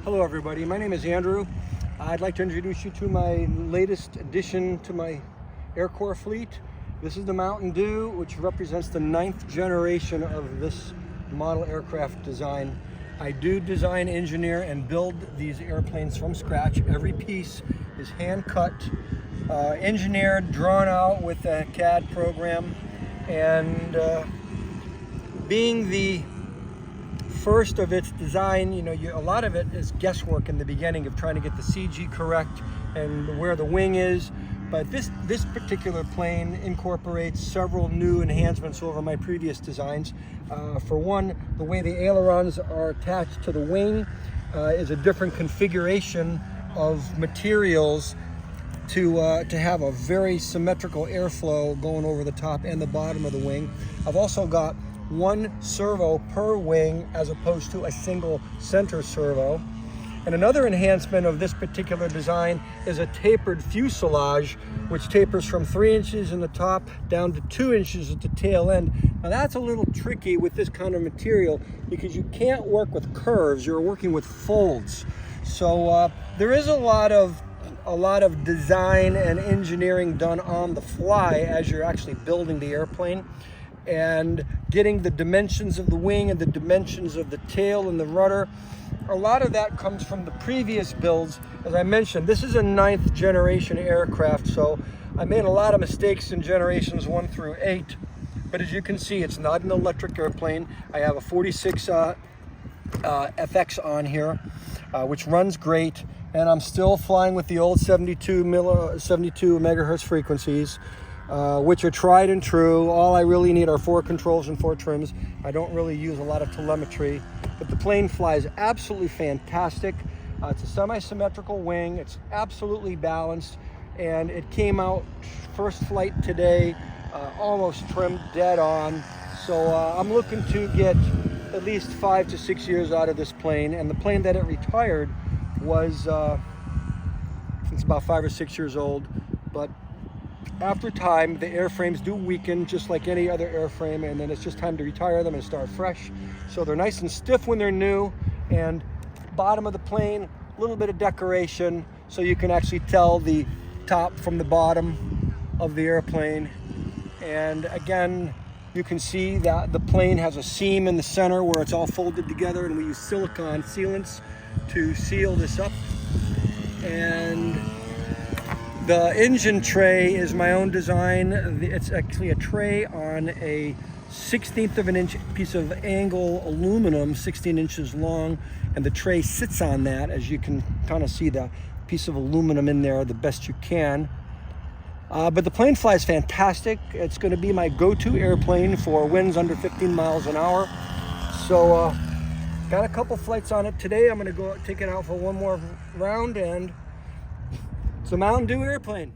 Hello everybody, my name is Andrew. I'd like to introduce you to my latest addition to my Air Corps fleet. This is the Mountain Dew, which represents the 9th generation of this model aircraft design. I do design, engineer, and build these airplanes from scratch. Every piece is hand cut, engineered, drawn out with a C.A.D program, and being the first of its design, a lot of it is guesswork in the beginning of trying to get the CG correct and where the wing is. But this particular plane incorporates several new enhancements over my previous designs. For one, the way the ailerons are attached to the wing is a different configuration of materials to have a very symmetrical airflow going over the top and the bottom of the wing. I've also got one servo per wing as opposed to a single center servo. And another enhancement of this particular design is a tapered fuselage, which tapers from 3 inches in the top down to 2 inches at the tail end. Now that's a little tricky with this kind of material because you can't work with curves, you're working with folds. So there is a lot of design and engineering done on the fly as you're actually building the airplane, and getting the dimensions of the wing and the dimensions of the tail and the rudder. A lot of that comes from the previous builds. As I mentioned, this is a 9th generation aircraft, so I made a lot of mistakes in generations 1 through 8. But as you can see, it's not an electric airplane. I have a 46 FX on here, which runs great, and I'm still flying with the old 72 megahertz frequencies, which are tried and true. All I really need are 4 controls and 4 trims. I don't really use a lot of telemetry, but the plane flies absolutely fantastic. It's a semi-symmetrical wing. It's absolutely balanced, and it came out first flight today, almost trimmed dead on. So I'm looking to get at least 5 to 6 years out of this plane. And the plane that it retired was, it's about 5 or 6 years old, but after time, the airframes do weaken just like any other airframe, and then it's just time to retire them and start fresh. So they're nice and stiff when they're new, and bottom of the plane, a little bit of decoration so you can actually tell the top from the bottom of the airplane. And again, you can see that the plane has a seam in the center where it's all folded together, and we use silicone sealants to seal this up. And the engine tray is my own design. It's actually a tray on a 1/16 of an inch piece of angle aluminum, 16 inches long, and the tray sits on that, as you can kind of see the piece of aluminum in there the best you can. But the plane flies fantastic. It's going to be my go-to airplane for winds under 15 miles an hour. So got a couple flights on it today. I'm going to go take it out for one more round, and it's a Mountain Dew airplane.